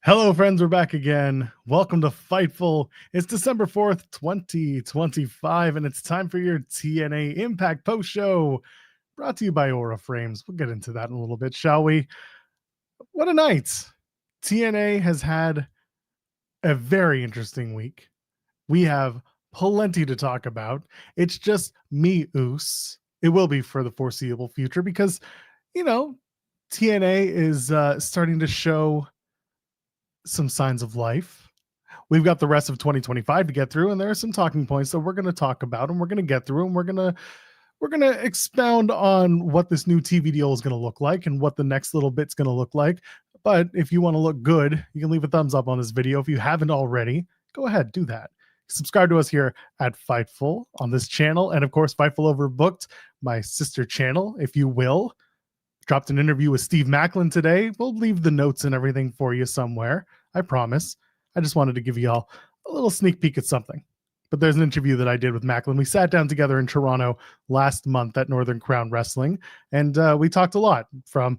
Hello, friends. We're back again. Welcome to Fightful. It's December 4th, 2025, and it's time for your TNA Impact Post Show, brought to you by Aura Frames. We'll get into that in a little bit, shall we? What a night. TNA has had a very interesting week. We have plenty to talk about. It's just me, Oos. It will be for the foreseeable future because, TNA is starting to show some signs of life. We've got the rest of 2025 to get through, and there are some talking points that we're going to talk about, and we're going to get through, and we're going to expound on what this new TV deal is going to look like and what the next little bit's going to look like. But if you want to look good, you can leave a thumbs up on this video. If you haven't already, go ahead, do that. Subscribe to us here at Fightful on this channel, and of course, Fightful Overbooked, my sister channel, if you will. Dropped an interview with Steve Maclin today. We'll leave the notes and everything for you somewhere. I promise. I just wanted to give you all a little sneak peek at something. But there's an interview that I did with Maclin. We sat down together in Toronto last month at Northern Crown Wrestling, and we talked a lot from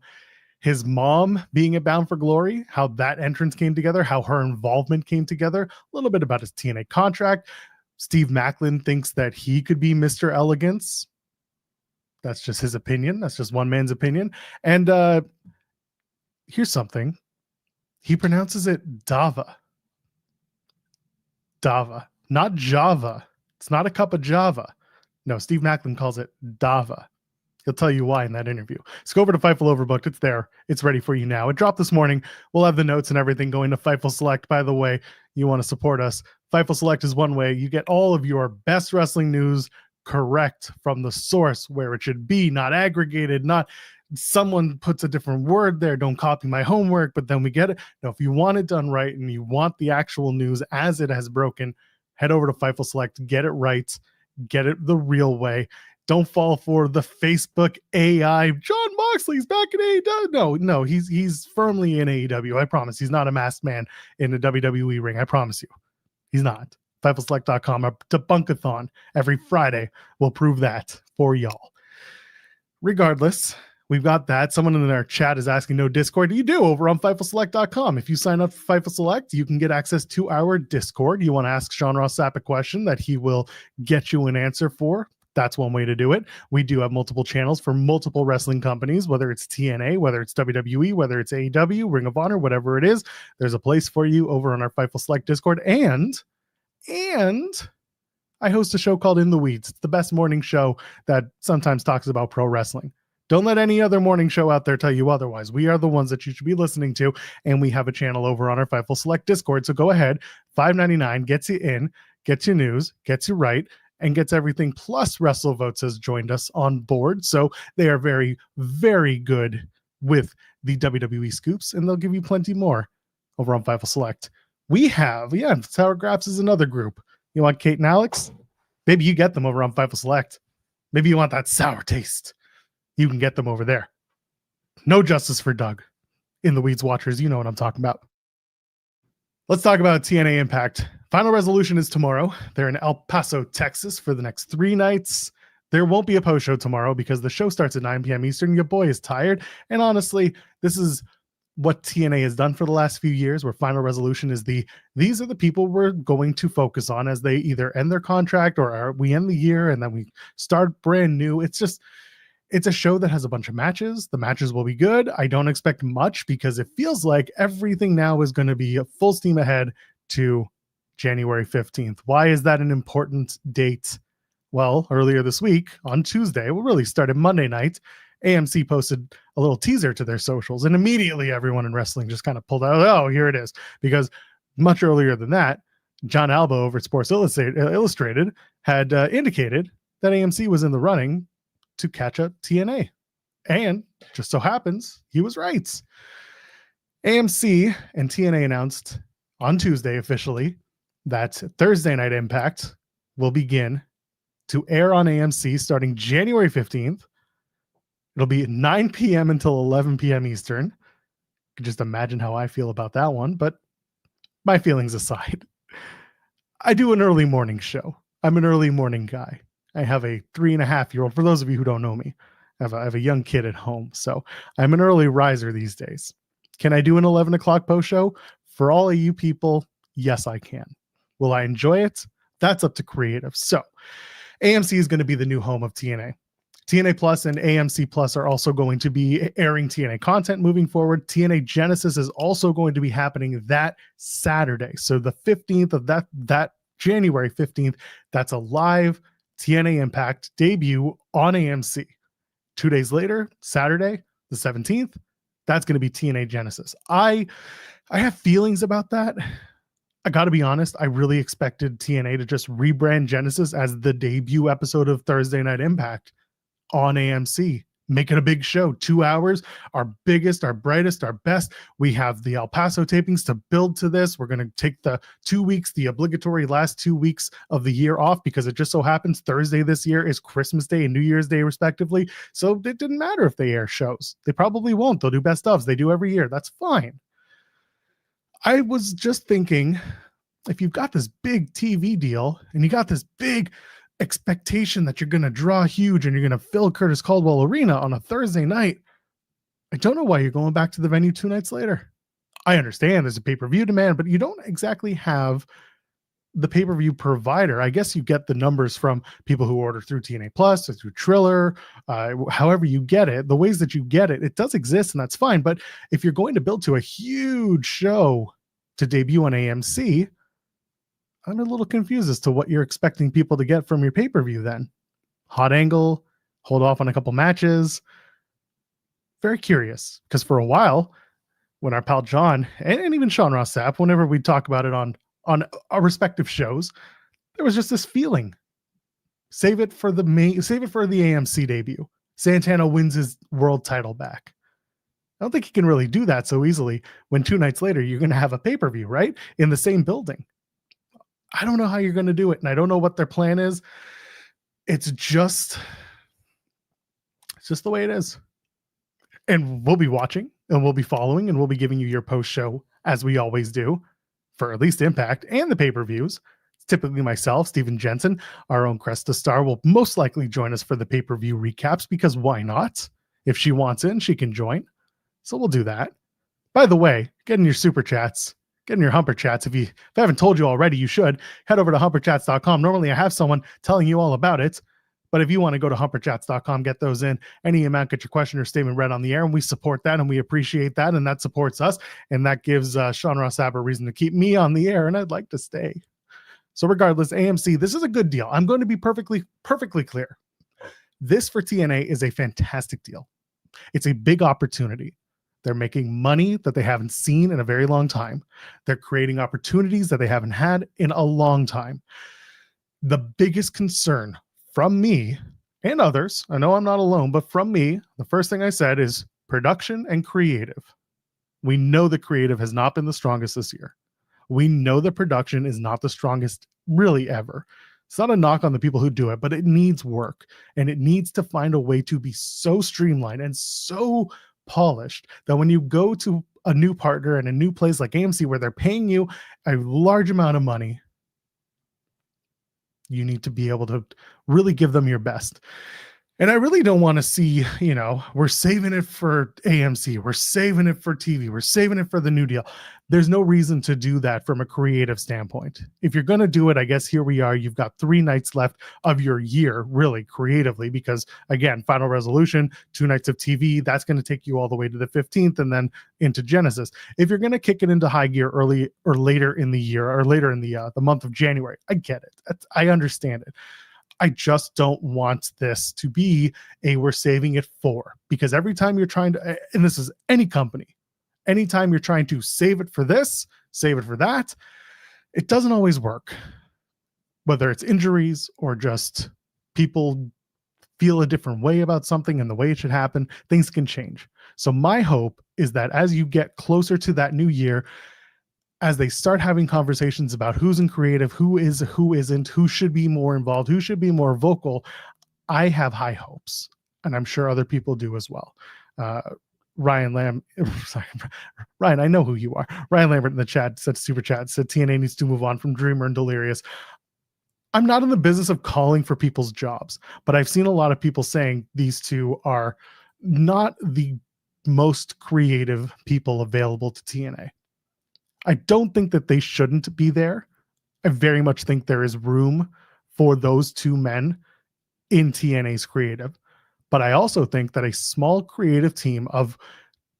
his mom being at Bound for Glory, how that entrance came together, how her involvement came together, a little bit about his TNA contract. Steve Maclin thinks that he could be Mr. Elegance. That's just his opinion. That's just one man's opinion. And here's something. He pronounces it Dava. Dava, not Java. It's not a cup of Java. No, Steve Maclin calls it Dava. He'll tell you why in that interview. So go over to Fightful Overbooked. It's there. It's ready for you now. It dropped this morning. We'll have the notes and everything going to Fightful Select. By the way, you want to support us. Fightful Select is one way. You get all of your best wrestling news correct from the source where it should be, not aggregated, not someone puts a different word there. Don't copy my homework, but then we get it. No, if you want it done right and you want the actual news as it has broken, head over to Fightful Select, get it right, get it the real way. Don't fall for the Facebook AI. John Moxley's back in AEW. No, he's firmly in AEW. I promise. He's not a masked man in a WWE ring. I promise you. He's not. FightfulSelect.com, a debunkathon every Friday will prove that for y'all. Regardless, we've got that. Someone in our chat is asking, no Discord. You do over on FightfulSelect.com. If you sign up for Fightful Select, you can get access to our Discord. You want to ask Sean Ross Sapp a question that he will get you an answer for. That's one way to do it. We do have multiple channels for multiple wrestling companies, whether it's TNA, whether it's WWE, whether it's AEW, Ring of Honor, whatever it is. There's a place for you over on our Fightful Select Discord. And I host a show called In the Weeds. It's the best morning show that sometimes talks about pro wrestling. Don't let any other morning show out there tell you otherwise. We are the ones that you should be listening to, and we have a channel over on our Fightful Select Discord. So go ahead, $5.99 gets you in, gets you news, gets you right, and gets everything. Plus, WrestleVotes has joined us on board, so they are very, very good with the WWE scoops, and they'll give you plenty more over on Fightful Select. We have, Sour Graps is another group. You want Kate and Alex? Maybe you get them over on Fightful Select. Maybe you want that sour taste. You can get them over there. No justice for Doug. In the Weeds watchers, you know what I'm talking about. Let's talk about TNA Impact. Final resolution is tomorrow. They're in El Paso, Texas for the next 3 nights. There won't be a post show tomorrow because the show starts at 9 p.m. Eastern. Your boy is tired. And honestly, this is what TNA has done for the last few years, where Final Resolution is these are the people we're going to focus on as they either end their contract or we end the year and then we start brand new. It's a show that has a bunch of matches. The matches will be good. I don't expect much because it feels like everything now is going to be full steam ahead to January 15th. Why is that an important date? Well, earlier this week on Tuesday, we really started Monday night, AMC posted a little teaser to their socials, and immediately everyone in wrestling just kind of pulled out, oh, here it is. Because much earlier than that, John Alba over at Sports Illustrated had indicated that AMC was in the running to catch up TNA. And just so happens, he was right. AMC and TNA announced on Tuesday officially that Thursday Night Impact will begin to air on AMC starting January 15th. It'll be 9 p.m. until 11 p.m. Eastern. You can just imagine how I feel about that one, but my feelings aside, I do an early morning show. I'm an early morning guy. I have a 3.5-year-old. For those of you who don't know me, I have a young kid at home, so I'm an early riser these days. Can I do an 11 o'clock post show? For all of you people, yes, I can. Will I enjoy it? That's up to creative. So AMC is going to be the new home of TNA. TNA Plus and AMC Plus are also going to be airing TNA content moving forward. TNA Genesis is also going to be happening that Saturday. So the 15th of that January 15th, that's a live TNA Impact debut on AMC. 2 days later, Saturday, the 17th, that's going to be TNA Genesis. I have feelings about that. I got to be honest, I really expected TNA to just rebrand Genesis as the debut episode of Thursday Night Impact on AMC. Make it a big show. 2 hours, our biggest, our brightest, our best. We have the El Paso tapings to build to this. We're going to take the 2 weeks, the obligatory last 2 weeks of the year off, because it just so happens Thursday this year is Christmas Day and New Year's Day, respectively. So it didn't matter if they air shows. They probably won't. They'll do best ofs. They do every year. That's fine. I was just thinking, if you've got this big TV deal and you got this big expectation that you're going to draw huge and you're going to fill Curtis Caldwell Arena on a Thursday night, I don't know why you're going back to the venue 2 nights later. I understand there's a pay-per-view demand, but you don't exactly have the pay-per-view provider. I guess you get the numbers from people who order through TNA Plus or through Triller, however you get it, the ways that you get it, it does exist and that's fine. But if you're going to build to a huge show to debut on AMC, I'm a little confused as to what you're expecting people to get from your pay-per-view then. Hot angle, hold off on a couple matches. Very curious, because for a while, when our pal John and even Sean Ross Sapp, whenever we talk about it on our respective shows, there was just this feeling. Save it for the AMC debut. Santana wins his world title back. I don't think you can really do that so easily when 2 nights later you're going to have a pay-per-view, right? In the same building. I don't know how you're going to do it, and I don't know what their plan is. It's just the way it is. And we'll be watching, and we'll be following, and we'll be giving you your post-show, as we always do, for at least Impact and the pay-per-views. It's typically myself, Steven Jensen, our own Cresta Star, will most likely join us for the pay-per-view recaps, because why not? If she wants in, she can join. So we'll do that. By the way, get in your super chats. Get in your Humper Chats. If I haven't told you already, you should. Head over to humperchats.com. Normally, I have someone telling you all about it. But if you want to go to humperchats.com, get those in. Any amount, get your question or statement read on the air. And we support that and we appreciate that. And that supports us. And that gives Sean Ross Sapp a reason to keep me on the air. And I'd like to stay. So regardless, AMC, this is a good deal. I'm going to be perfectly clear. This for TNA is a fantastic deal. It's a big opportunity. They're making money that they haven't seen in a very long time. They're creating opportunities that they haven't had in a long time. The biggest concern from me and others, I know I'm not alone, but from me, the first thing I said is production and creative. We know the creative has not been the strongest this year. We know the production is not the strongest really ever. It's not a knock on the people who do it, but it needs work, and it needs to find a way to be so streamlined and so polished that when you go to a new partner and a new place like AMC where they're paying you a large amount of money, you need to be able to really give them your best. And I really don't want to see, we're saving it for AMC, we're saving it for TV, we're saving it for the new deal. There's no reason to do that from a creative standpoint. If you're going to do it, I guess here we are. You've got 3 nights left of your year, really, creatively, because, again, Final Resolution, 2 nights of TV, that's going to take you all the way to the 15th and then into Genesis. If you're going to kick it into high gear early or later in the year or later in the month of January, I get it. I understand it. I just don't want this to be we're saving it for, because every time you're trying to, and this is any company, anytime you're trying to save it for this, save it for that, it doesn't always work. Whether it's injuries or just people feel a different way about something and the way it should happen, things can change. So my hope is that as you get closer to that new year, as they start having conversations about who's in creative, who isn't, who should be more involved, who should be more vocal, I have high hopes, and I'm sure other people do as well. Ryan, I know who you are. Ryan Lambert in the chat said, super chat, said TNA needs to move on from Dreamer and Delirious. I'm not in the business of calling for people's jobs, but I've seen a lot of people saying these two are not the most creative people available to TNA. I don't think that they shouldn't be there. I very much think there is room for those two men in TNA's creative. But I also think that a small creative team of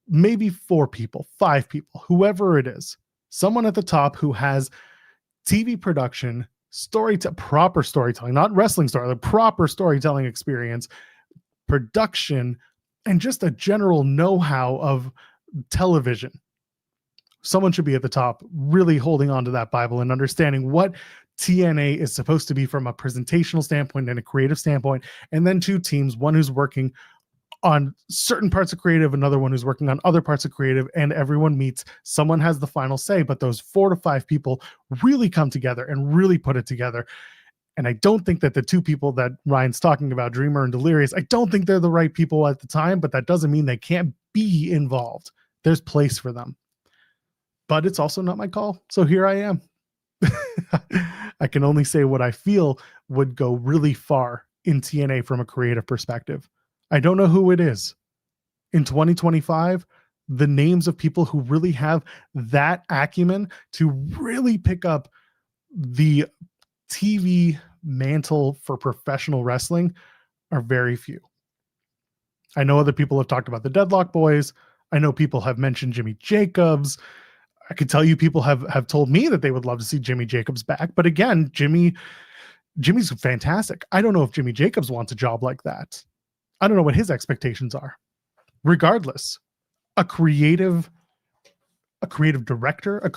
maybe 4 people, 5 people, whoever it is, someone at the top who has TV production, proper storytelling, not wrestling story, the proper storytelling experience, production, and just a general know-how of television. Someone should be at the top, really holding on to that Bible and understanding what TNA is supposed to be from a presentational standpoint and a creative standpoint. And then 2 teams, one who's working on certain parts of creative, another one who's working on other parts of creative, and everyone meets. Someone has the final say, but those 4 to 5 people really come together and really put it together. And I don't think that the 2 people that Ryan's talking about, Dreamer and Delirious, I don't think they're the right people at the time, but that doesn't mean they can't be involved. There's place for them. But it's also not my call. So here I am. I can only say what I feel would go really far in TNA from a creative perspective. I don't know who it is. In 2025, the names of people who really have that acumen to really pick up the TV mantle for professional wrestling are very few. I know other people have talked about the Deadlock Boys. I know people have mentioned Jimmy Jacobs. I could tell you people have told me that they would love to see Jimmy Jacobs back. But again, Jimmy's fantastic. I don't know if Jimmy Jacobs wants a job like that. I don't know what his expectations are. Regardless, a creative director,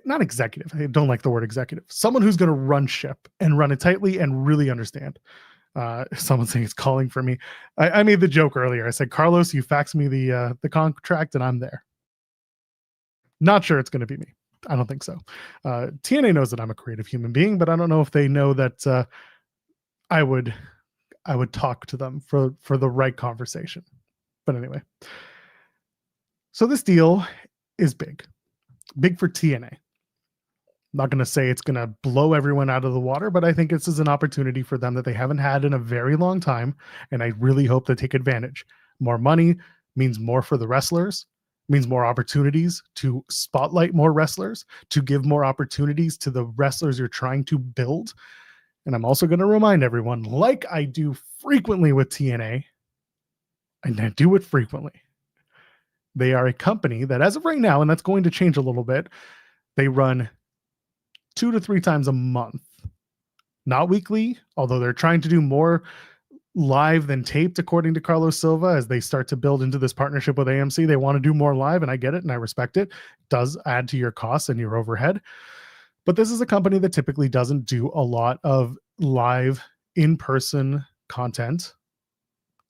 not executive. I don't like the word executive. Someone who's going to run ship and run it tightly and really understand. Someone saying it's calling for me. I made the joke earlier. I said, Carlos, you fax me the contract and I'm there. Not sure it's going to be me. I don't think so. TNA knows that I'm a creative human being, but I don't know if they know that I would talk to them for the right conversation. But anyway, so this deal is big for TNA. I'm not going to say it's going to blow everyone out of the water, but I think this is an opportunity for them that they haven't had in a very long time. And I really hope they take advantage. More money means more for the wrestlers, means more opportunities to spotlight more wrestlers, to give more opportunities to the wrestlers you're trying to build. And I'm also going to remind everyone, like I do frequently with TNA, and I do it frequently, they are a company that as of right now, and that's going to change a little bit, they run 2 to 3 times a month. Not weekly, although they're trying to do more live than taped, according to Carlos Silva, as they start to build into this partnership with AMC. They want to do more live, and I get it, and I respect it. It does add to your costs and your overhead. But this is a company that typically doesn't do a lot of live in-person content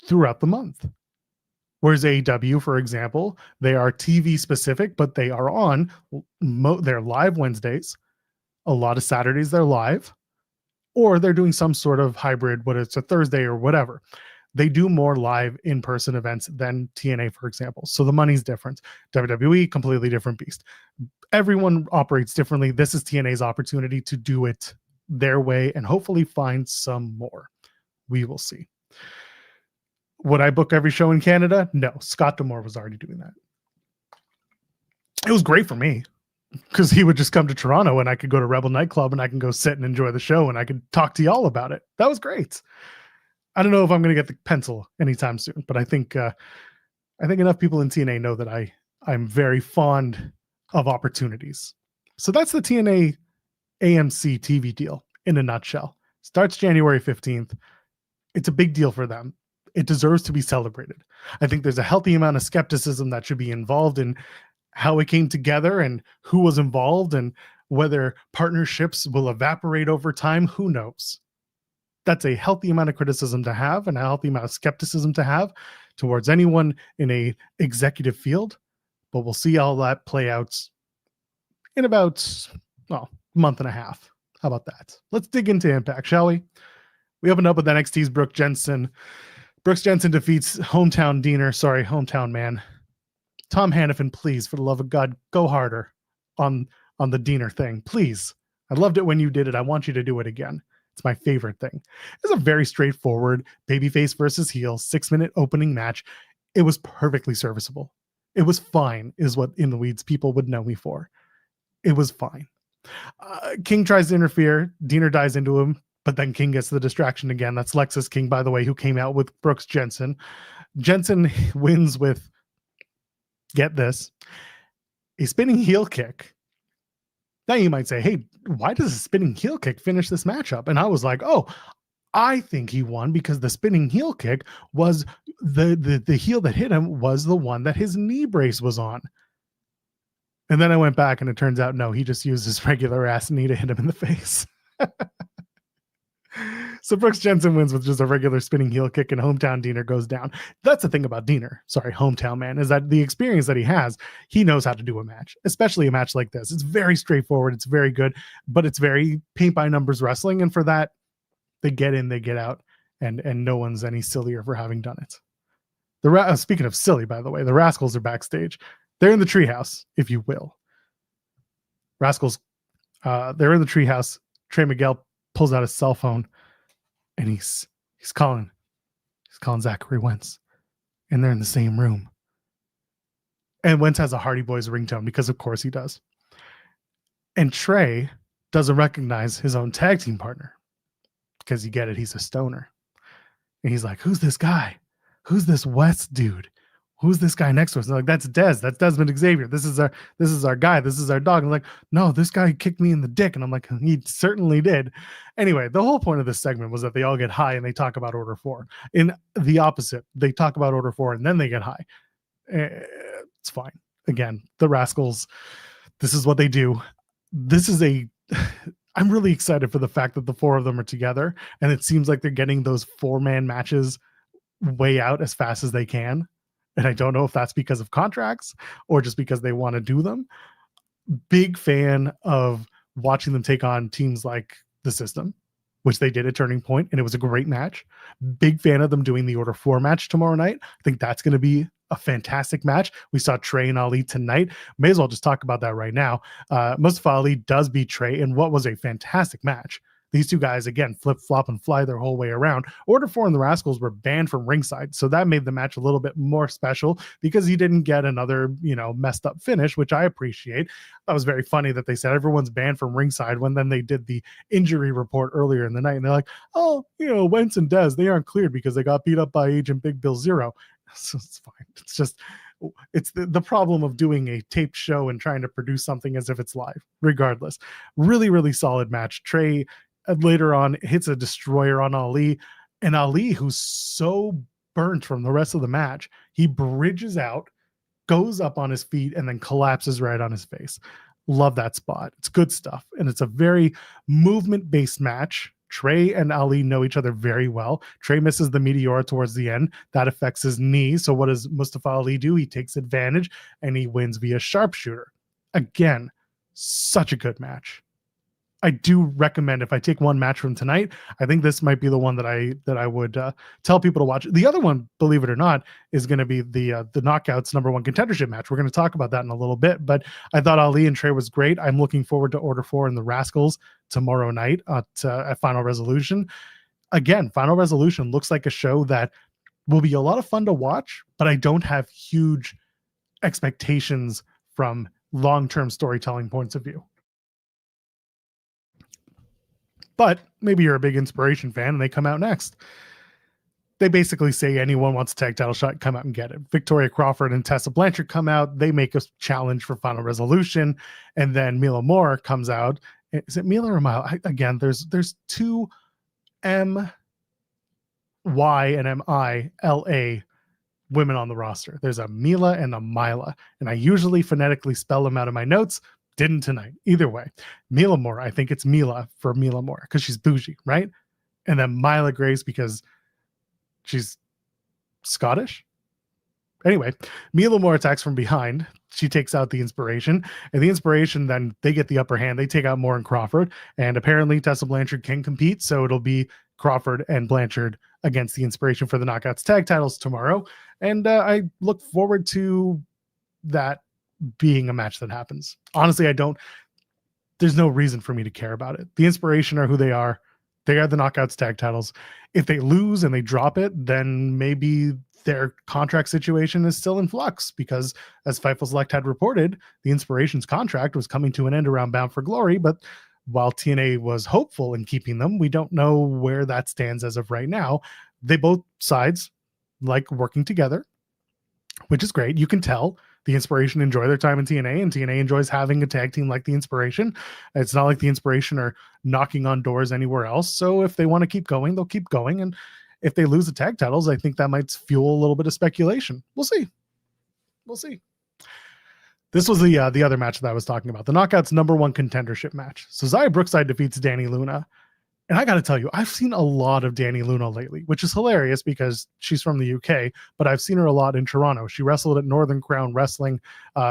throughout the month. Whereas AEW, for example, they are TV specific, but they are on, they're live Wednesdays. A lot of Saturdays they're live, or they're doing some sort of hybrid, whether it's a Thursday or whatever. They do more live in-person events than TNA, for example. So the money's different. WWE, completely different beast. Everyone operates differently. This is TNA's opportunity to do it their way and hopefully find some more. We will see. Would I book every show in Canada? No. Scott D'Amore was already doing that. It was great for me because he would just come to Toronto and I could go to Rebel Nightclub and I can go sit and enjoy the show and I could talk to y'all about it. That was great. I don't know if I'm going to get the pencil anytime soon, but I think enough people in TNA know that I'm very fond of opportunities. So that's the TNA AMC TV deal in a nutshell. Starts January 15th. It's a big deal for them. It deserves to be celebrated. I think there's a healthy amount of skepticism that should be involved in how it came together and who was involved and whether partnerships will evaporate over time. Who knows? That's a healthy amount of criticism to have and a healthy amount of skepticism to have towards anyone in a executive field. But we'll see how that play out in about, a month and a half. How about that? Let's dig into Impact, shall we? We opened up with NXT's Brooks Jensen. Brooks Jensen defeats hometown man. Tom Hannafin, please, for the love of God, go harder on the Diener thing. Please. I loved it when you did it. I want you to do it again. It's my favorite thing. It's a very straightforward babyface versus heel 6-minute opening match. It was perfectly serviceable. It was fine, is what In the Weeds people would know me for. It was fine. King tries to interfere. Diener dives into him, but then King gets the distraction again. That's Lexis King, by the way, who came out with Brooks Jensen. Jensen wins with, get this, a spinning heel kick. Now you might say, hey, why does a spinning heel kick finish this matchup? And I was like, oh, I think he won because the spinning heel kick was the heel that hit him was the one that his knee brace was on. And then I went back and it turns out, no, he just used his regular ass knee to hit him in the face. So Brooks Jensen wins with just a regular spinning heel kick and hometown Diener goes down. That's the thing about Diener, hometown man, is that the experience that he has, he knows how to do a match, especially a match like this. It's very straightforward. It's very good, but it's very paint by numbers wrestling. And for that, they get in, they get out, and no one's any sillier for having done it. Speaking of silly, by the way, the Rascals are backstage. They're in the treehouse, if you will. Rascals, they're in the treehouse. Trey Miguel pulls out his cell phone, and he's calling Zachary Wentz, and they're in the same room. And Wentz has a Hardy Boys ringtone because, of course, he does. And Trey doesn't recognize his own tag team partner because you get it, he's a stoner. And he's like, "Who's this guy? Who's this West dude? Who's this guy next to us?" And like, "That's Dez. That's Desmond Xavier. This is our guy. This is our dog." And I'm like, "No, this guy kicked me in the dick." And I'm like, "He certainly did." Anyway, the whole point of this segment was that they all get high and they talk about Order 4. In the opposite, they talk about Order 4 and then they get high. It's fine. Again, the Rascals, this is what they do. I'm really excited for the fact that the four of them are together, and it seems like they're getting those 4-man matches way out as fast as they can. And I don't know if that's because of contracts or just because they want to do them. Big fan of watching them take on teams like the System, which they did at Turning Point, and it was a great match. Big fan of them doing the Order 4 match tomorrow night. I think that's going to be a fantastic match. We saw Trey and Ali tonight. May as well just talk about that right now. Mustafa Ali does beat Trey in what was a fantastic match. These two guys, again, flip, flop, and fly their whole way around. Order 4 and the Rascals were banned from ringside, so that made the match a little bit more special because he didn't get another, messed up finish, which I appreciate. That was very funny that they said everyone's banned from ringside when then they did the injury report earlier in the night, and they're like, "Oh, Wentz and Dez, they aren't cleared because they got beat up by Agent Big Bill Zero." So it's fine. It's just, it's the problem of doing a taped show and trying to produce something as if it's live. Regardless, really, really solid match. Trey later on hits a destroyer on Ali, and Ali, who's so burnt from the rest of the match, he bridges out, goes up on his feet, and then collapses right on his face. Love that spot. It's good stuff, and it's a very movement-based match. Trey and Ali know each other very well. Trey misses the Meteora towards the end. That affects his knee. So what does Mustafa Ali do? He takes advantage, and he wins via sharpshooter. Again, such a good match. I do recommend, if I take one match from tonight, I think this might be the one that I would tell people to watch. The other one, believe it or not, is going to be the Knockouts #1 contendership match. We're going to talk about that in a little bit, but I thought Ali and Trey was great. I'm looking forward to Order 4 and the Rascals tomorrow night at Final Resolution. Again, Final Resolution looks like a show that will be a lot of fun to watch, but I don't have huge expectations from long-term storytelling points of view. But maybe you're a big Inspiration fan and they come out next. They basically say anyone wants a tag title shot, come out and get it. Victoria Crawford and Tessa Blanchard come out. They make a challenge for Final Resolution. And then Mila Moore comes out. Is it Mila or Mila? Again, there's two M-Y and M-I-L-A women on the roster. There's a Mila and a Mila. And I usually phonetically spell them out of my notes. Didn't tonight. Either way, Mila Moore, I think it's Mila for Mila Moore because she's bougie, right? And then Mila Grace because she's Scottish. Anyway, Mila Moore attacks from behind. She takes out the Inspiration, and the Inspiration, then they get the upper hand. They take out Moore and Crawford, and apparently Tessa Blanchard can compete, so it'll be Crawford and Blanchard against the Inspiration for the Knockouts tag titles tomorrow. And I look forward to that being a match that happens. Honestly, there's no reason for me to care about it. The Inspiration are who they are. They are the Knockouts tag titles. If they lose and they drop it, then maybe their contract situation is still in flux because, as Fightful Select had reported, the Inspiration's contract was coming to an end around Bound for Glory, but while TNA was hopeful in keeping them, we don't know where that stands as of right now. They both sides like working together, which is great. You can tell the Inspiration enjoy their time in TNA, and TNA enjoys having a tag team like the Inspiration. It's not like the Inspiration are knocking on doors anywhere else. So if they want to keep going, they'll keep going. And if they lose the tag titles, I think that might fuel a little bit of speculation. We'll see. We'll see. This was the other match that I was talking about, the Knockouts #1 contendership match. So Xia Brookside defeats Dani Luna. And I got to tell you, I've seen a lot of Dani Luna lately, which is hilarious because she's from the UK, but I've seen her a lot in Toronto. She wrestled at Northern Crown Wrestling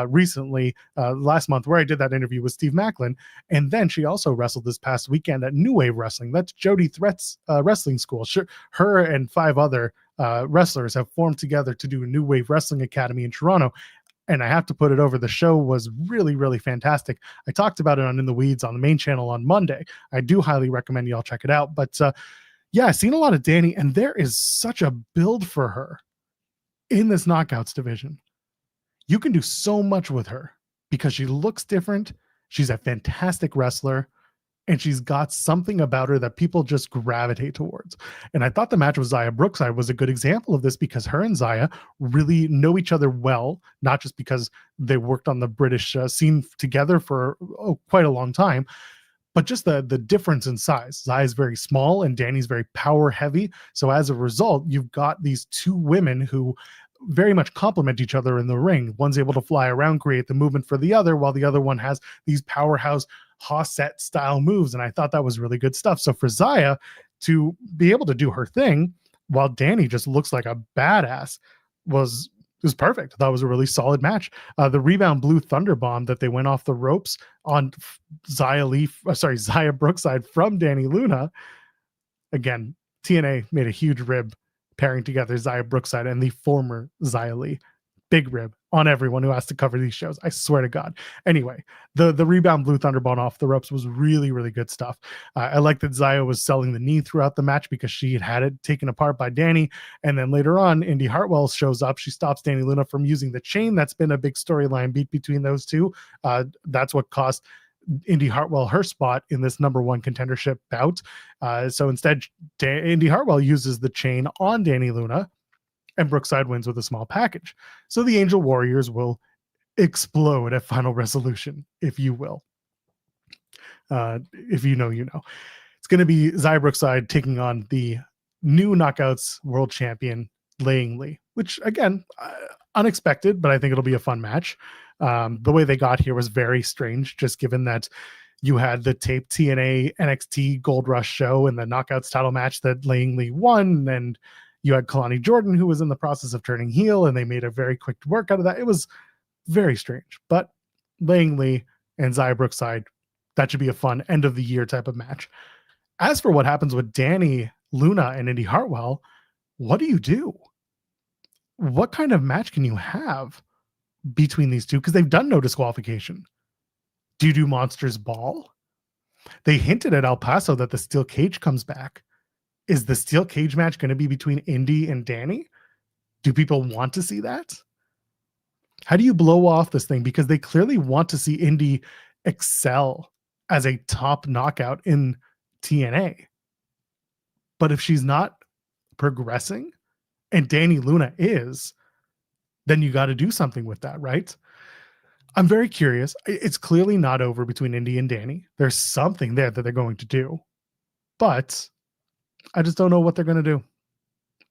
recently, last month, where I did that interview with Steve Maclin. And then she also wrestled this past weekend at New Wave Wrestling. That's Jody Threat's wrestling school. Her and 5 other wrestlers have formed together to do a New Wave Wrestling Academy in Toronto. And I have to put it over. The show was really, really fantastic. I talked about it on In the Weeds on the main channel on Monday. I do highly recommend y'all check it out. But yeah, I've seen a lot of Dani, and there is such a build for her in this Knockouts division. You can do so much with her because she looks different. She's a fantastic wrestler, and she's got something about her that people just gravitate towards. And I thought the match with Xia Brookside was a good example of this because her and Xia really know each other well, not just because they worked on the British scene together for quite a long time, but just the difference in size. Xia is very small and Dani's very power heavy. So as a result, you've got these 2 women who very much complement each other in the ring. One's able to fly around, create the movement for the other, while the other one has these powerhouse Hosset style moves. And I thought that was really good stuff. So for Xia to be able to do her thing while Dani just looks like a badass was perfect. I thought it was a really solid match. The rebound blue thunder bomb that they went off the ropes on Xia Brookside from Dani Luna. Again, TNA made a huge rib pairing together Xia Brookside and the former Xia Li. Big rib on everyone who has to cover these shows. I swear to God. Anyway, the rebound blue thunderbomb off the ropes was really, really good stuff. I like that Xia was selling the knee throughout the match because she had it taken apart by Dani. And then later on, Indy Hartwell shows up. She stops Dani Luna from using the chain. That's been a big storyline beat between those two. That's what cost Indy Hartwell her spot in this #1 contendership bout. So instead, Indy Hartwell uses the chain on Dani Luna, and Brookside wins with a small package. So the Angel Warriors will explode at Final Resolution, if you will. If you know, you know. It's going to be Xia Brookside taking on the new Knockouts World Champion, Laying Lee, which, again, unexpected, but I think it'll be a fun match. The way they got here was very strange, just given that you had the taped TNA NXT Gold Rush show and the Knockouts title match that Laying Lee won, and you had Kalani Jordan, who was in the process of turning heel, and they made a very quick work out of that. It was very strange, but Laying Lee and Xia Brookside, that should be a fun end of the year type of match. As for what happens with Dani Luna and Indy Hartwell, what do you do? What kind of match can you have between these two? Because they've done no disqualification. Do you do Monsters Ball? They hinted at El Paso that the steel cage comes back. Is the steel cage match going to be between Indy and Dani? Do people want to see that? How do you blow off this thing? Because they clearly want to see Indy excel as a top knockout in TNA. But if she's not progressing and Dani Luna is, then you got to do something with that, right? I'm very curious. It's clearly not over between Indy and Dani. There's something there that they're going to do, but I just don't know what they're going to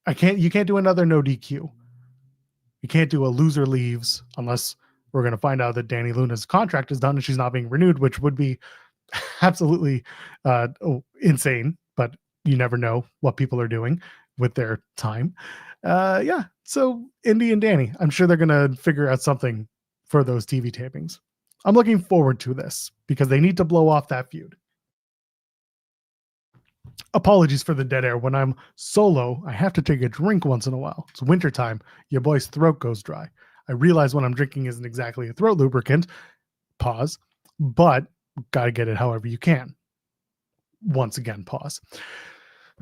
do. You can't do another no DQ. You can't do a loser leaves unless we're going to find out that Dani Luna's contract is done and she's not being renewed, which would be absolutely insane, but you never know what people are doing with their time. Yeah. So Indy and Dani, I'm sure they're going to figure out something for those TV tapings. I'm looking forward to this because they need to blow off that feud. Apologies for the dead air. When I'm solo, I have to take a drink once in a while. It's wintertime. Your boy's throat goes dry. I realize when I'm drinking isn't exactly a throat lubricant. Pause. But got to get it however you can. Once again, pause.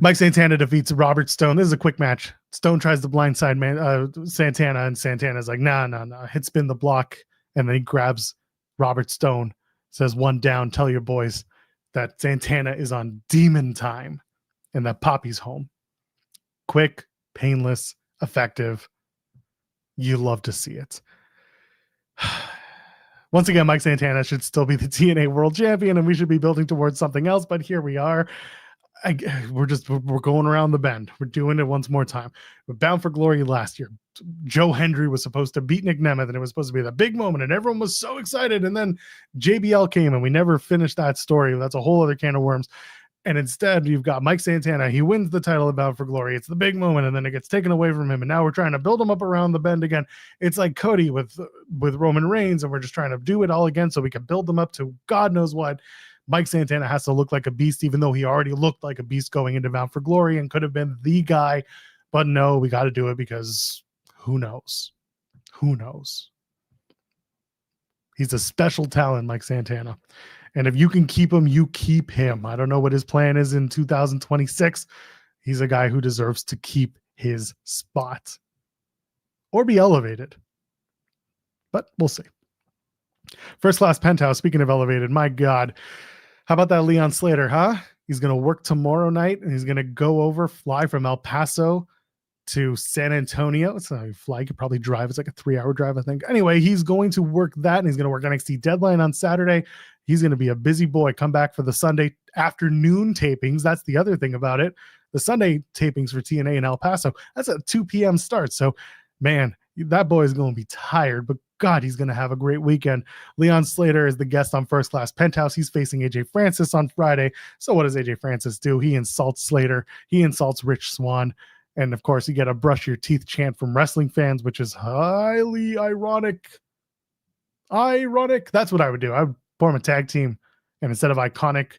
Mike Santana defeats Robert Stone. This is a quick match. Stone tries to blindside Santana, and Santana's like, nah. Hit spin the block, and then he grabs Robert Stone, says, one down, tell your boys that Santana is on demon time and that Poppy's home. Quick, painless, effective. You love to see it. Once again, Mike Santana should still be the TNA World Champion, and we should be building towards something else, but here we are. We're going around the bend. We're doing it once more time. We're bound for glory last year. Joe Hendry was supposed to beat Nick Nemeth, and it was supposed to be the big moment, and everyone was so excited. And then JBL came, and we never finished that story. That's a whole other can of worms. And instead, you've got Mike Santana. He wins the title of Bound for Glory. It's the big moment, and then it gets taken away from him. And now we're trying to build him up around the bend again. It's like Cody with Roman Reigns, and we're just trying to do it all again so we can build them up to God knows what. Mike Santana has to look like a beast, even though he already looked like a beast going into Bound for Glory and could have been the guy. But no, we got to do it because who knows? Who knows? He's a special talent, Mike Santana. And if you can keep him, you keep him. I don't know what his plan is in 2026. He's a guy who deserves to keep his spot or be elevated. But we'll see. First Class Penthouse, speaking of elevated, my God. How about that Leon Slater, huh? He's going to work tomorrow night, and he's going to fly from El Paso to San Antonio. It's not a fly. He could probably drive. It's like a 3-hour drive, I think. Anyway, he's going to work that, and he's going to work NXT Deadline on Saturday. He's going to be a busy boy. Come back for the Sunday afternoon tapings. That's the other thing about it. The Sunday tapings for TNA in El Paso, that's a 2 p.m. start. So, man, that boy is going to be tired, but God, he's going to have a great weekend. Leon Slater is the guest on First Class Penthouse. He's facing AJ Francis on Friday. So what does AJ Francis do? He insults Slater. He insults Rich Swann. And of course, you get a brush your teeth chant from wrestling fans, which is highly ironic. Ironic. That's what I would do. I would form a tag team. And instead of iconic,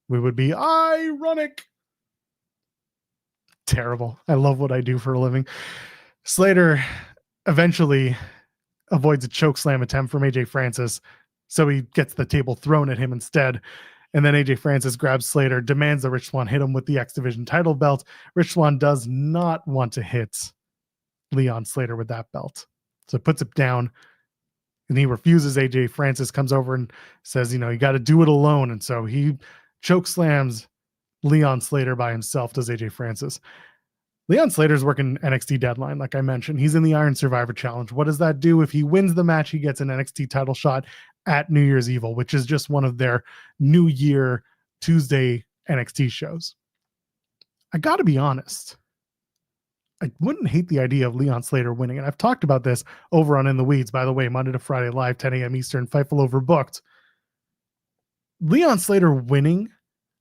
we would be ironic. Terrible. I love what I do for a living. Slater eventually avoids a choke slam attempt from AJ Francis, so he gets the table thrown at him instead. And then AJ Francis grabs Slater, demands that Rich Swann hit him with the X Division title belt. Rich Swann does not want to hit Leon Slater with that belt, so puts it down, and he refuses. AJ Francis comes over and says, you got to do it alone. And so he choke slams Leon Slater by himself, does AJ Francis. Leon Slater's working NXT Deadline, like I mentioned. He's in the Iron Survivor Challenge. What does that do? If he wins the match, he gets an NXT title shot at New Year's Evil, which is just one of their New Year Tuesday NXT shows. I got to be honest. I wouldn't hate the idea of Leon Slater winning. And I've talked about this over on In the Weeds, by the way, Monday to Friday live, 10 a.m. Eastern, Fightful Overbooked. Leon Slater winning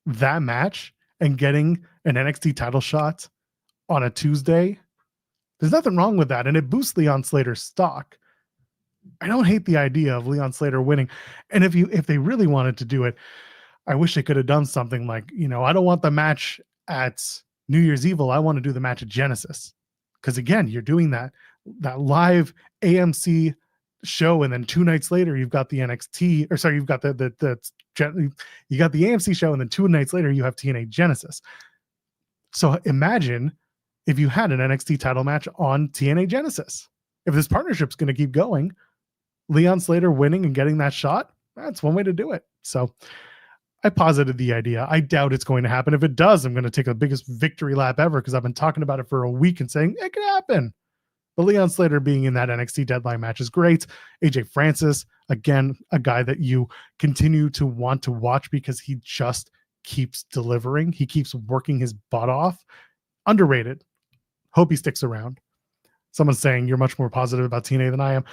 that match and getting an NXT title shot on a Tuesday, there's nothing wrong with that, and it boosts Leon Slater's stock. I don't hate the idea of Leon Slater winning. And if they really wanted to do it, I wish they could have done something like, I don't want the match at New Year's Evil. I want to do the match at Genesis. Because again, you're doing that live AMC show, and then 2 nights later you've got the NXT, or sorry, you've got you got the AMC show, and then 2 nights later you have TNA Genesis. So imagine if you had an NXT title match on TNA Genesis. If this partnership's going to keep going, Leon Slater winning and getting that shot, that's one way to do it. So I posited the idea. I doubt it's going to happen. If it does, I'm going to take the biggest victory lap ever, because I've been talking about it for a week and saying it could happen. But Leon Slater being in that NXT Deadline match is great. AJ Francis, again, a guy that you continue to want to watch because he just keeps delivering. He keeps working his butt off. Underrated. Hope he sticks around. Someone's saying you're much more positive about TNA than I am.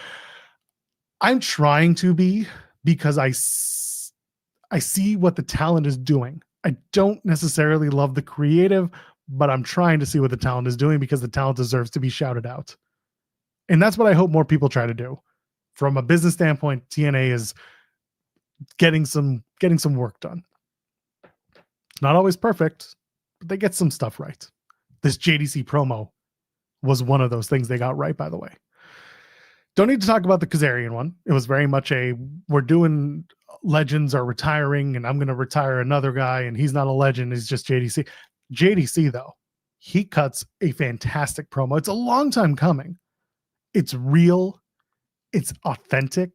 I'm trying to be, because I see what the talent is doing. I don't necessarily love the creative, but I'm trying to see what the talent is doing because the talent deserves to be shouted out. And that's what I hope more people try to do. From a business standpoint, TNA is getting some work done. It's not always perfect, but they get some stuff right. This JDC promo was one of those things they got right, by the way. Don't need to talk about the Kazarian one. It was very much we're doing legends are retiring, and I'm going to retire another guy, and he's not a legend. He's just JDC. JDC, though, he cuts a fantastic promo. It's a long time coming. It's real. It's authentic.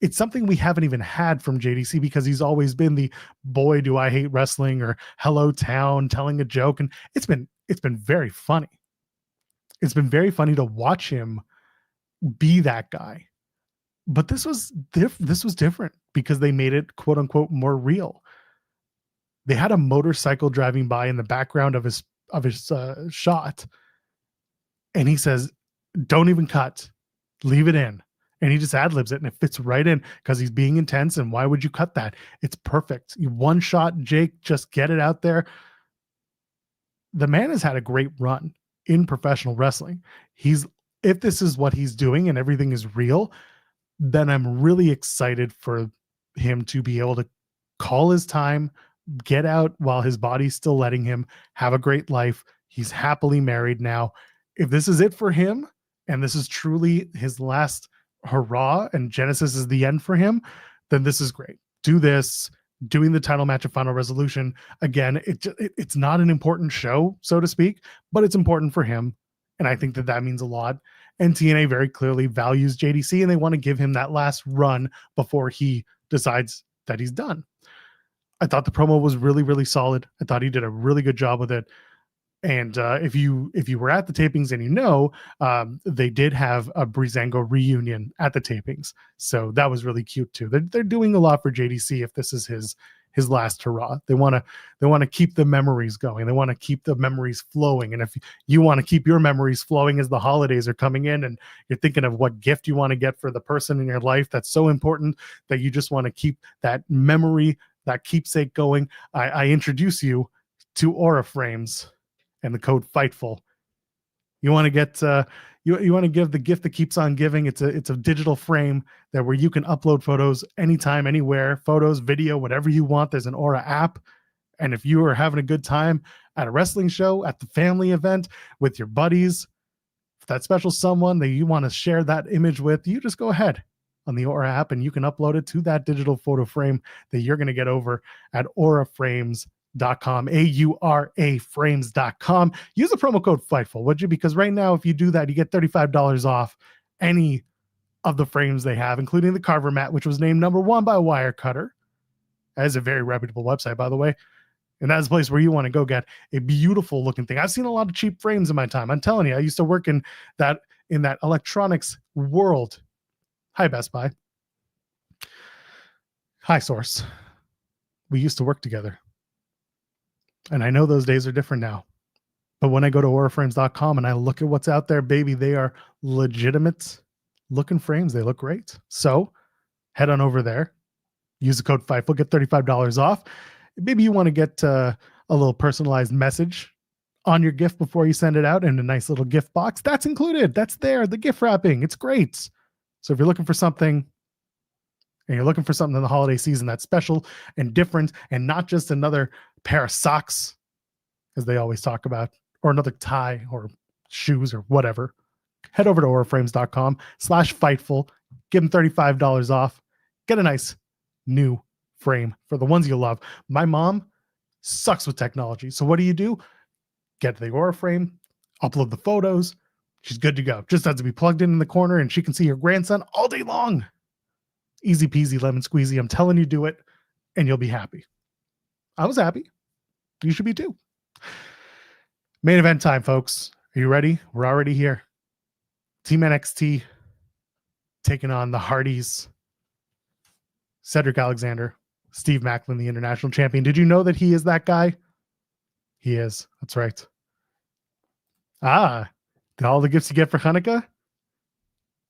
It's something we haven't even had from JDC because he's always been the boy, do I hate wrestling or hello town telling a joke. And it's been very funny. It's been very funny to watch him be that guy. But this was different because they made it quote unquote more real. They had a motorcycle driving by in the background of his shot. And he says, don't even cut, leave it in. And he just ad-libs it and it fits right in because he's being intense. And why would you cut that? It's perfect. You one shot, Jake, just get it out there. The man has had a great run in professional wrestling. If this is what he's doing and everything is real, then I'm really excited for him to be able to call his time, get out while his body's still letting him, have a great life. He's happily married now. If this is it for him, and this is truly his last hurrah and Genesis is the end for him, then this is great. Do this, doing the title match of Final Resolution. Again, it's not an important show, so to speak, but it's important for him. And I think that means a lot. And TNA very clearly values JDC and they want to give him that last run before he decides that he's done. I thought the promo was really, really solid. I thought he did a really good job with it. And if you were at the tapings and they did have a Breezango reunion at the tapings. So that was really cute too. They're doing a lot for JDC if this is his last hurrah. They want to keep the memories going. They want to keep the memories flowing. And if you want to keep your memories flowing as the holidays are coming in and you're thinking of what gift you want to get for the person in your life that's so important that you just want to keep that memory, that keepsake going, I introduce you to Aura Frames and the code FIGHTFUL. You want to get you want to give the gift that keeps on giving. It's a digital frame where you can upload photos anytime, anywhere, photos, video, whatever you want. There's an Aura app. And if you are having a good time at a wrestling show, at the family event, with your buddies, that special someone that you want to share that image with, you just go ahead on the Aura app and you can upload it to that digital photo frame that you're going to get over at auraframes.com, AURA frames.com. Use the promo code FIGHTFUL, would you? Because right now, if you do that, you get $35 off any of the frames they have, including the Carver mat, which was named number 1 by Wirecutter. That is a very reputable website, by the way. And that's a place where you want to go get a beautiful looking thing. I've seen a lot of cheap frames in my time. I'm telling you, I used to work in that electronics world. Hi, Best Buy. Hi, Source. We used to work together. And I know those days are different now. But when I go to auraframes.com and I look at what's out there, baby, they are legitimate looking frames. They look great. So head on over there. Use the code FIGHTFUL. Get $35 off. Maybe you want to get a little personalized message on your gift before you send it out in a nice little gift box. That's included. That's there. The gift wrapping. It's great. So if you're looking for something and you're looking for something in the holiday season that's special and different and not just another pair of socks, as they always talk about, or another tie or shoes or whatever, head over to auraframes.com/FIGHTFUL. Give them $35 off. Get a nice new frame for the ones you love. My mom sucks with technology. So what do? Get the Aura frame, upload the photos. She's good to go. Just has to be plugged in the corner and she can see her grandson all day long. Easy peasy, lemon squeezy. I'm telling you, do it and you'll be happy. I was happy. You should be too. Main event time, folks. Are you ready? We're already here. Team NXT taking on the Hardys. Cedric Alexander, Steve Maclin, the international champion. Did you know that he is that guy? He is. That's right. All the gifts you get for Hanukkah?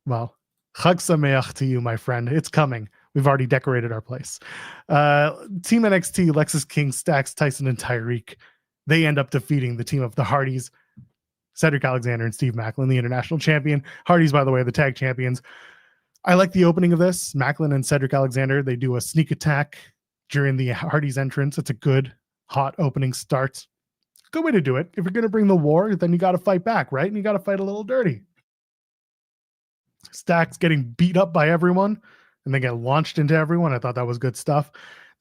Well, Chag Sameach to you, my friend. It's coming. We've already decorated our place. Team NXT, Lexis, King, Stax, Tyson, and Tyriek. They end up defeating the team of the Hardys, Cedric Alexander and Steve Maclin, the international champion. Hardys, by the way, are the tag champions. I like the opening of this. Maclin and Cedric Alexander, they do a sneak attack during the Hardys entrance. It's a good, hot opening start. Good way to do it. If you're going to bring the war, then you got to fight back, right? And you got to fight a little dirty. Stax getting beat up by everyone and they get launched into everyone. I thought that was good stuff.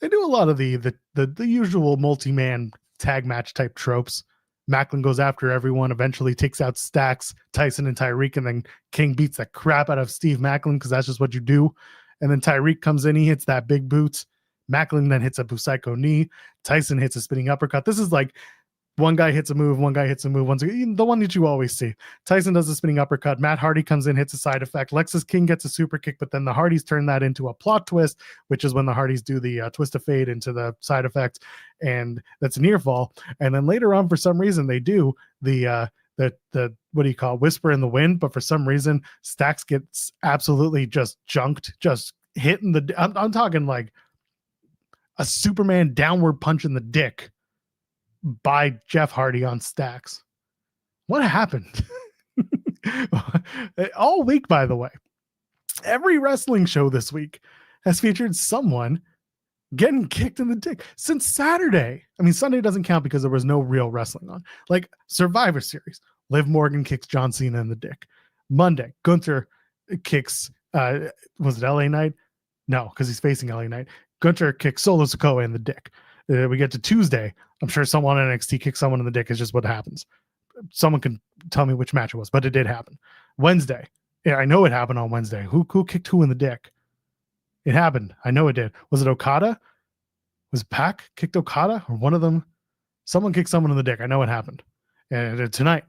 They do a lot of the usual multi-man tag match type tropes. Maclin goes after everyone, eventually takes out Stacks, Tyson, and Tyriek, and then King beats the crap out of Steve Maclin because that's just what you do. And then Tyriek comes in, he hits that big boot. Maclin then hits a Busaiku knee. Tyson hits a spinning uppercut. This is like one guy hits a move, one guy hits a move. The one that you always see. Tyson does a spinning uppercut. Matt Hardy comes in, hits a side effect. Lexis King gets a super kick, but then the Hardys turn that into a plot twist, which is when the Hardys do the twist of fate into the side effect, and that's a near fall. And then later on, for some reason, they do the what do you call it? Whisper in the wind, but for some reason, Stacks gets absolutely just junked, just hitting the. I'm talking like a Superman downward punch in the dick by Jeff Hardy on Stacks. What happened? All week, by the way, every wrestling show this week has featured someone getting kicked in the dick since Saturday. I mean, Sunday doesn't count because there was no real wrestling on. Like Survivor Series, Liv Morgan kicks John Cena in the dick. Monday, Gunther kicks, was it LA Knight? No, because he's facing LA Knight. Gunther kicks Solo Sikoa in the dick. We get to Tuesday. I'm sure someone on NXT kicks someone in the dick. Is just what happens. Someone can tell me which match it was, but it did happen. Wednesday. Yeah, I know it happened on Wednesday. Who kicked who in the dick? It happened. I know it did. Was it Okada? Was Pac kicked Okada? Or one of them? Someone kicked someone in the dick. I know it happened. And tonight,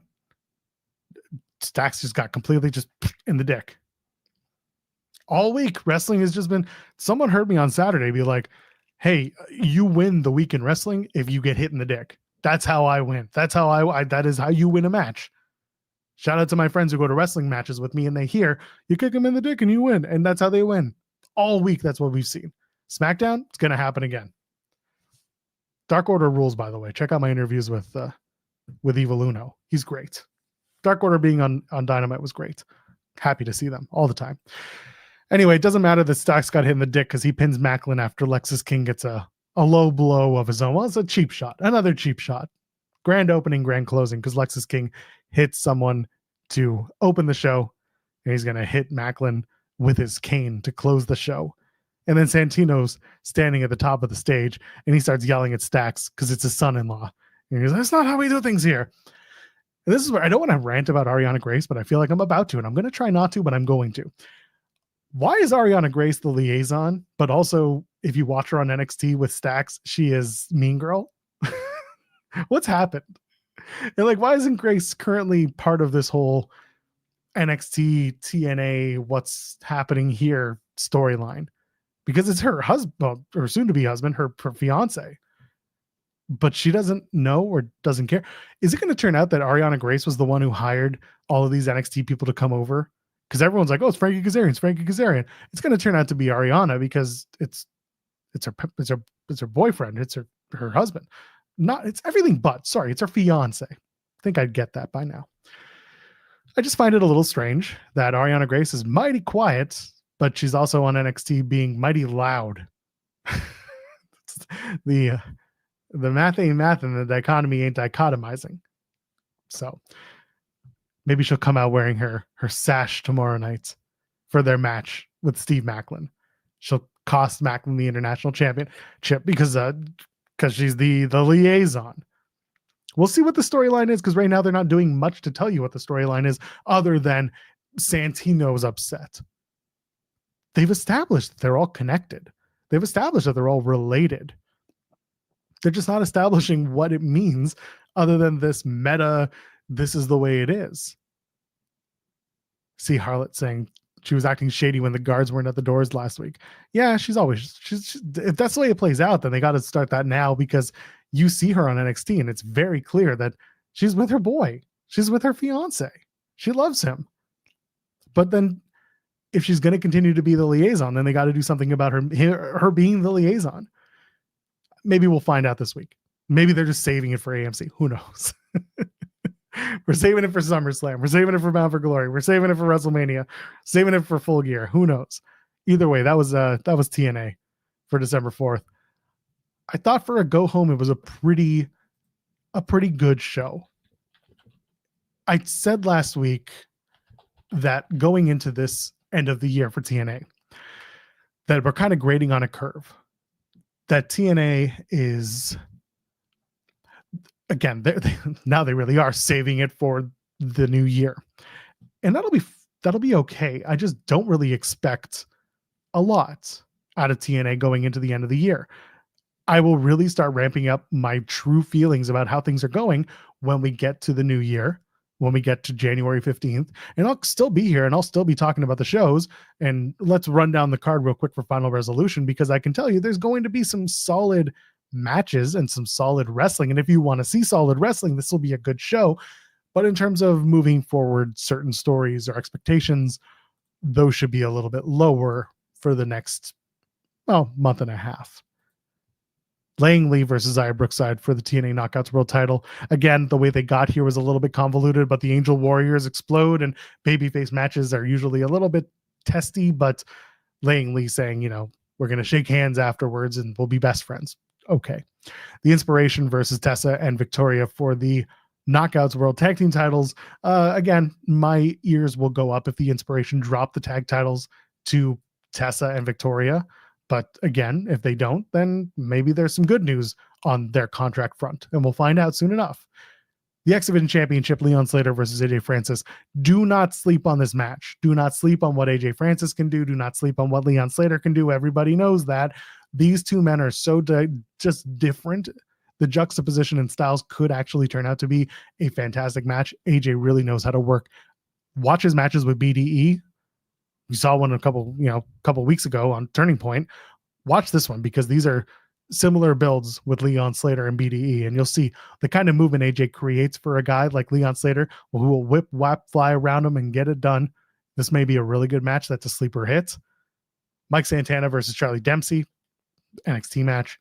Stacks just got completely just in the dick. All week, wrestling has just been... Someone heard me on Saturday be like, hey, you win the week in wrestling if you get hit in the dick. That's how I win. That's how I that is how you win a match. Shout out to my friends who go to wrestling matches with me and they hear you kick them in the dick and you win. And that's how they win. All week, that's what we've seen. SmackDown, it's going to happen again. Dark Order rules, by the way. Check out my interviews with Evil Uno. He's great. Dark Order being on Dynamite was great. Happy to see them all the time. Anyway, it doesn't matter that Stacks got hit in the dick because he pins Maclin after Lexis King gets a low blow of his own. Well, it's a cheap shot. Another cheap shot. Grand opening, grand closing, because Lexis King hits someone to open the show, and he's going to hit Maclin with his cane to close the show. And then Santino's standing at the top of the stage, and he starts yelling at Stacks because it's his son-in-law. And he goes, that's not how we do things here. And this is where I don't want to rant about Ariana Grace, but I feel like I'm about to, and I'm going to try not to, but I'm going to. Why is Ariana Grace the liaison? But also, if you watch her on NXT with Stacks, she is Mean Girl. What's happened? And like, why isn't Grace currently part of this whole NXT, TNA, what's happening here storyline? Because it's her husband, or soon to be husband, her fiance. But she doesn't know or doesn't care. Is it going to turn out that Ariana Grace was the one who hired all of these NXT people to come over? Because everyone's like, oh, it's Frankie Kazarian. It's Frankie Kazarian. It's going to turn out to be Ariana because it's her boyfriend. It's her husband. It's everything but. Sorry, it's her fiance. I think I'd get that by now. I just find it a little strange that Ariana Grace is mighty quiet, but she's also on NXT being mighty loud. The math ain't math and the dichotomy ain't dichotomizing. So maybe she'll come out wearing her sash tomorrow night for their match with Steve Maclin. She'll cost Maclin the international championship because she's the liaison. We'll see what the storyline is, because right now they're not doing much to tell you what the storyline is other than Santino's upset. They've established that they're all connected. They've established that they're all related. They're just not establishing what it means other than this meta, this is the way it is. See Harlot saying she was acting shady when the guards weren't at the doors last week. Yeah, she's if that's the way it plays out, then they got to start that now, because you see her on NXT and it's very clear that she's with her boy. She's with her fiance. She loves him. But then if she's going to continue to be the liaison, then they got to do something about her being the liaison. Maybe we'll find out this week. Maybe they're just saving it for AMC. Who knows? We're saving it for SummerSlam. We're saving it for Bound for Glory. We're saving it for WrestleMania. Saving it for Full Gear. Who knows? Either way, that was TNA for December 4th. I thought for a go home, it was a pretty good show. I said last week that going into this end of the year for TNA, that we're kind of grading on a curve. That TNA is again, now they really are saving it for the new year, and that'll be okay. I just don't really expect a lot out of TNA going into the end of the year. I will really start ramping up my true feelings about how things are going when we get to the new year, when we get to January 15th, and I'll still be here and I'll still be talking about the shows. And let's run down the card real quick for Final Resolution, because I can tell you there's going to be some solid matches and some solid wrestling. And if you want to see solid wrestling, this will be a good show. But in terms of moving forward certain stories or expectations, those should be a little bit lower for the next, month and a half. Langley versus Brookside for the TNA Knockouts World title. Again, the way they got here was a little bit convoluted, but the Angel Warriors explode and babyface matches are usually a little bit testy, but Langley saying, we're going to shake hands afterwards and we'll be best friends. Okay. The Inspiration versus Tessa and Victoria for the Knockouts World Tag Team titles. Again, my ears will go up if the Inspiration drop the tag titles to Tessa and Victoria. But again, if they don't, then maybe there's some good news on their contract front, and we'll find out soon enough. The X Division Championship, Leon Slater versus AJ Francis. Do not sleep on this match. Do not sleep on what AJ Francis can do. Do not sleep on what Leon Slater can do. Everybody knows that. These two men are so just different. The juxtaposition in styles could actually turn out to be a fantastic match. AJ really knows how to work. Watch his matches with BDE. We saw one a couple weeks ago on Turning Point. Watch this one, because these are similar builds with Leon Slater and BDE, and you'll see the kind of movement AJ creates for a guy like Leon Slater, who will whip, whap, fly around him and get it done. This may be a really good match that's a sleeper hit. Mike Santana versus Charlie Dempsey, NXT match.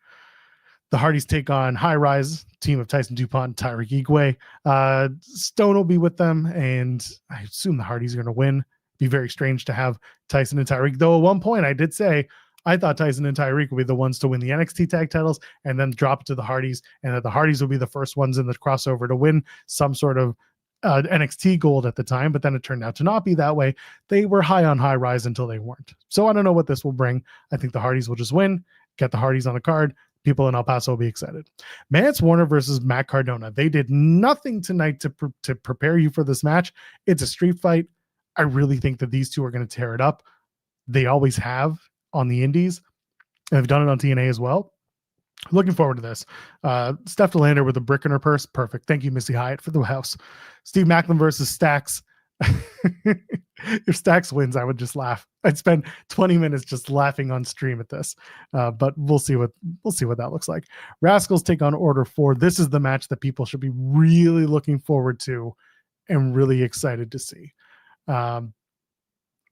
The Hardys take on High Rise, team of Tyson, Dupont, and Tyriek Igwe. Stone will be with them, and I assume the Hardys are going to win. Be very strange to have Tyson and Tyriek, though at one point I did say I thought Tyson and Tyriek would be the ones to win the NXT tag titles and then drop it to the Hardys, and that the Hardys would be the first ones in the crossover to win some sort of NXT gold at the time, but then it turned out to not be that way. They were high on High Rise until they weren't. So I don't know what this will bring. I think the Hardys will just win, get the Hardys on the card. People in El Paso will be excited. Mance Warner versus Matt Cardona. They did nothing tonight to prepare you for this match. It's a street fight. I really think that these two are going to tear it up. They always have on the indies. They've done it on TNA as well. Looking forward to this. Steph DeLander with a brick in her purse. Perfect. Thank you, Missy Hyatt, for the house. Steve Maclin versus Stax. If Stax wins, I would just laugh. I'd spend 20 minutes just laughing on stream at this. But we'll see what that looks like. Rascals take on Order 4. This is the match that people should be really looking forward to and really excited to see.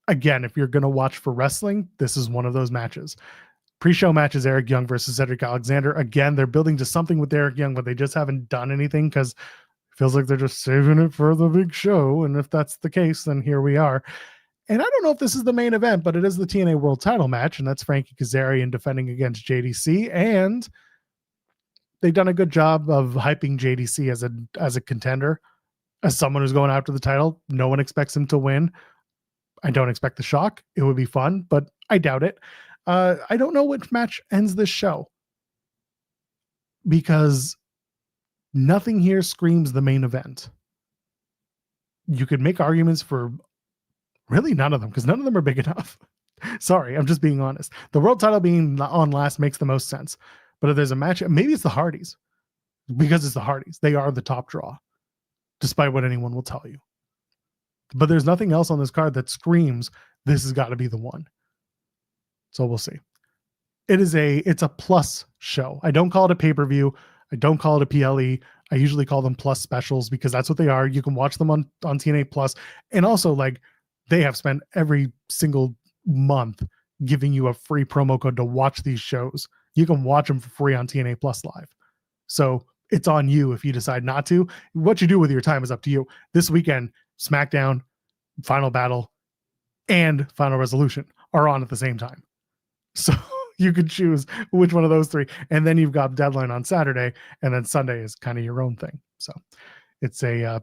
Again, if you're going to watch for wrestling, this is one of those matches. Pre-show matches, Eric Young versus Cedric Alexander. Again, they're building to something with Eric Young, but they just haven't done anything because it feels like they're just saving it for the big show. And if that's the case, then here we are. And I don't know if this is the main event, but it is the TNA World Title match, and that's Frankie Kazarian defending against JDC. And they've done a good job of hyping JDC as a contender, as someone who's going after the title. No one expects him to win. I don't expect the shock. It would be fun, but I doubt it. I don't know which match ends this show, because nothing here screams the main event. You could make arguments for really none of them, because none of them are big enough. Sorry, I'm just being honest. The world title being on last makes the most sense. But if there's a match, maybe it's the Hardys, because it's the Hardys. They are the top draw, despite what anyone will tell you. But there's nothing else on this card that screams this has got to be the one. So we'll see. It's a plus show. I don't call it a pay-per-view. I don't call it a PLE. I usually call them plus specials, because that's what they are. You can watch them on TNA Plus. And also, like, they have spent every single month giving you a free promo code to watch these shows. You can watch them for free on TNA Plus Live. So it's on you if you decide not to. What you do with your time is up to you. This weekend, SmackDown, Final Battle, and Final Resolution are on at the same time. So you could choose which one of those three. And then you've got Deadline on Saturday, and then Sunday is kind of your own thing. So it's a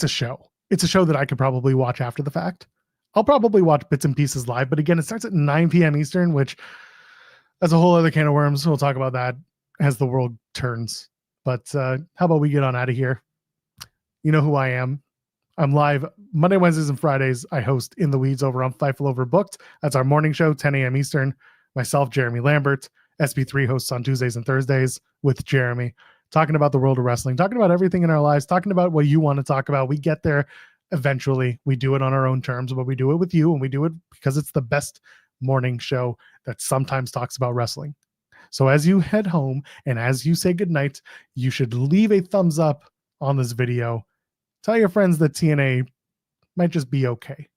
show. It's a show that I could probably watch after the fact. I'll probably watch bits and pieces live, but again, it starts at 9 p.m. Eastern, which that's a whole other can of worms. We'll talk about that as the world turns But how about we get on out of here? You know who I am. I'm live Monday, Wednesdays, and Fridays. I host In the Weeds over on Fightful Overbooked. That's our morning show, 10 a.m. Eastern. Myself, Jeremy Lambert. SP3 hosts on Tuesdays and Thursdays with Jeremy, talking about the world of wrestling, talking about everything in our lives, talking about what you want to talk about. We get there eventually. We do it on our own terms, but we do it with you, and we do it because it's the best morning show that sometimes talks about wrestling. So as you head home and as you say goodnight, you should leave a thumbs up on this video. Tell your friends that TNA might just be okay.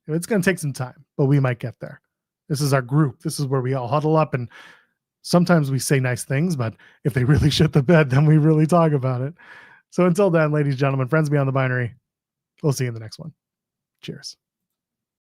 It's going to take some time, but we might get there. This is our group. This is where we all huddle up, and sometimes we say nice things, but if they really shit the bed, then we really talk about it. So until then, ladies and gentlemen, friends beyond the binary, we'll see you in the next one. Cheers.